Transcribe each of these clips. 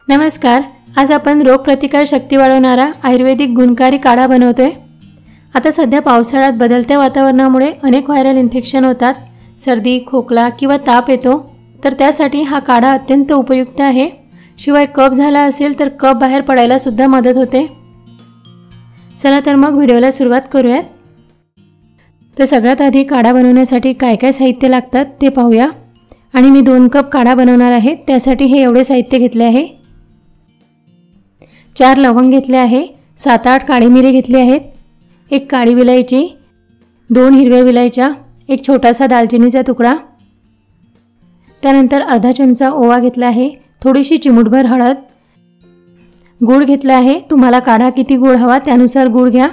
नमस्कार। आज आपण रोगप्रतिकार शक्ती वाढवणारा आयुर्वेदिक गुणकारी काढा बनवतोय। आता सध्या पावसाळ्यात बदलत्या वातावरणामुळे अनेक व्हायरल इन्फेक्शन होतात। सर्दी, खोकला किंवा ताप येतो, तर त्यासाठी हा काढा अत्यंत उपयुक्त आहे। शिवाय कफ झाला असेल तर कफ बाहेर पडायला सुद्धा मदत होते। चला तर मग व्हिडिओला सुरुवात करूयात। तर सगळ्यात आधी काढा बनवण्यासाठी काय काय साहित्य लागतात ते पाहूया। आणि मी 2 कप काढा बनवणार आहे, त्यासाठी हे एवढे साहित्य घेतले आहे। 4 लवंग घेतले आहे, 7-8 काळी मिरी घेतली आहेत, 1 काळी विलायची, 2 हिरव्या विलायच्या, 1 छोटासा दालचिनीचा तुकडा, त्यानंतर अर्धा चमचा ओवा घेतला आहे, थोडीशी चिमूटभर हळद, गूळ घेतला आहे। तुम्हाला काढा किती गूळ हवा त्यानुसार गूळ घ्या।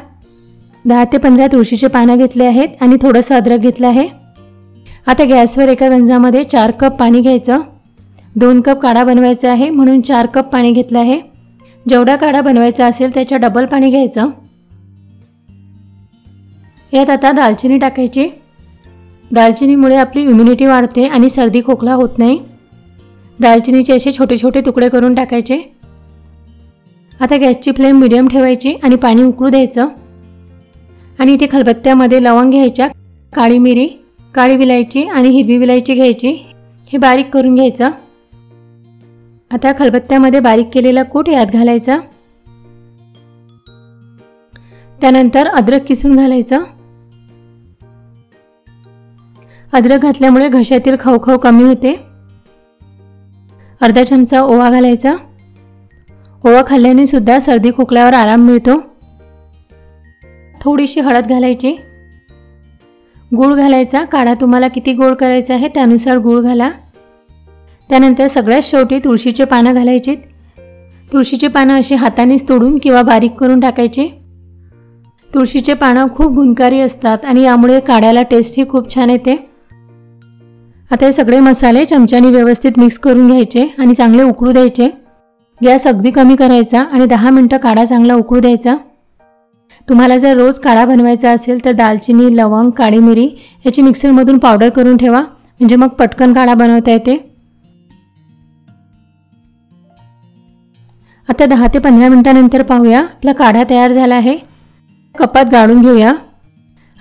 10 ते 15 तुळशीचे पानं घेतले आहेत आणि थोडंसं अद्रक घेतलं आहे। आता गॅसवर एका गंजामध्ये 4 कप पाणी घ्यायचं। 2 कप काढा बनवायचा आहे म्हणून 4 कप पाणी घेतलं आहे। जेवढा काढा बनवायचा असेल त्याच्या डबल पाणी घ्यायचं। यात आता दालचिनी टाकायची। दालचिनीमुळे आपली इम्युनिटी वाढते आणि सर्दी खोकला होत नाही। दालचिनीचे असे छोटे छोटे तुकडे करून टाकायचे। आता गॅसची फ्लेम मीडियम ठेवायची आणि पाणी उकळू द्यायचं। आणि इथे खलबत्त्यामध्ये लवंग घ्यायच्या, काळी मिरी, काळी विलायची आणि हिरवी विलायची घ्यायची, हे बारीक करून घ्यायचं। आता खलबत्त्यामध्ये बारीक केलेला कूट यात घालायचा। त्यानंतर अद्रक किसून घालायचं। अद्रक घातल्यामुळे घशातील खवखव कमी होते। अर्धा चमचा ओवा घालायचा। ओवा खाल्ल्याने सुद्धा सर्दी खोकल्यावर आराम मिळतो। थोडीशी हळद घालायची। गूळ घालायचा। काढा तुम्हाला किती गोड करायचा आहे त्यानुसार गूळ घाला। त्यानंतर सगळ्यात शेवटी तुळशीचे पानं घालायची। तुळशीचे पानं अशी हातानेच तोडून किंवा बारीक करून टाकायची। तुळशीचे पानं खूप गुणकारी असतात आणि यामुळे काढ्याला टेस्टही खूप छान येते। आता हे सगळे मसाले चमच्याने व्यवस्थित मिक्स करून घ्यायचे आणि चांगले उकळू द्यायचे। गॅस अगदी कमी करायचा आणि 10 मिनिटं काढा चांगला उकळू द्यायचा। तुम्हाला जर रोज काढा बनवायचा असेल तर दालचिनी, लवंग, काळी मिरी याची मिक्सरमधून पावडर करून ठेवा, म्हणजे मग पटकन काढा बनवता येते। आता 10 ते 15 मिनिटांनंतर पाहूया, आपला काढा तयार झाला आहे। कपात गाळून घेऊया।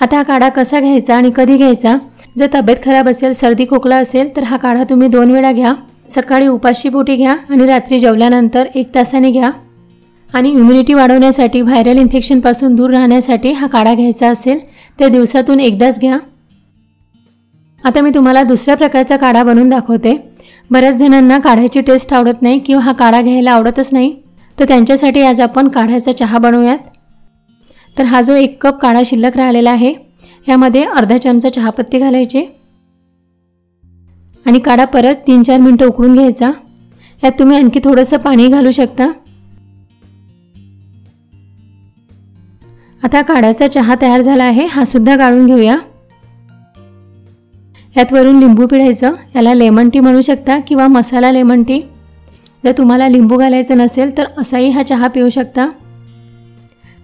आता हा काढा कसा घ्यायचा आणि कधी घ्यायचा? जर तब्येत खराब असेल, सर्दी खोकला असेल तर हा काढा तुम्ही 2 वेळा घ्या। सकाळी उपाशीपोटी घ्या आणि रात्री जेवल्यानंतर 1 तासाने घ्या। आणि इम्युनिटी वाढवण्यासाठी, व्हायरल इन्फेक्शनपासून दूर राहण्यासाठी हा काढा घ्यायचा असेल तर दिवसातून एकदाच घ्या। आता मी तुम्हाला दुसऱ्या प्रकारचा काढा बनवून दाखवते। बऱ्याच जणांना काढ्याची टेस्ट आवडत नाही किंवा हा काढा घ्यायला आवडतच नाही, तर त्यांच्यासाठी आज आपण काढ्याचा चहा बनवूयात। तर हा जो 1 कप काढा शिल्लक राहिलेला आहे, यामध्ये अर्धा चमचा चहापत्ती घालायची आणि काढा परत 3-4 मिनिटं उकळून घ्यायचा। यात तुम्ही आणखी थोडंसं पाणी घालू शकता। आता काढ्याचा चहा तयार झाला आहे, हा सुद्धा गाळून घेऊया। यात वरून लिंबू पिळायचं, याला लेमन टी म्हणू शकता किंवा मसाला लेमन टी। जर तुम्हाला लिंबू घालायचं नसेल तर असाही हा चहा पिऊ शकता।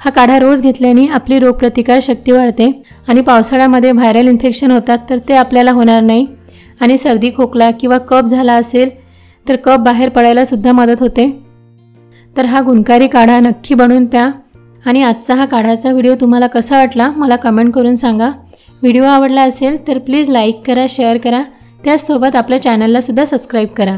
हा काढा रोज घेतल्याने आपली रोगप्रतिकार शक्ती वाढते आणि पावसाळ्यामध्ये व्हायरल इन्फेक्शन होतात तर ते आपल्याला होणार नाही। आणि सर्दी खोकला किंवा कफ झाला असेल तर कफ बाहेर पडायला सुद्धा मदत होते। तर हा गुणकारी काढा नक्की बनवून प्या। आणि आजचा हा काढाचा व्हिडिओ तुम्हाला कसा वाटला मला कमेंट करून सांगा। व्हिडिओ आवडला असेल तर प्लीज लाईक करा, शेअर करा, त्याचसोबत आपल्या चॅनलला सुद्धा सबस्क्राईब करा।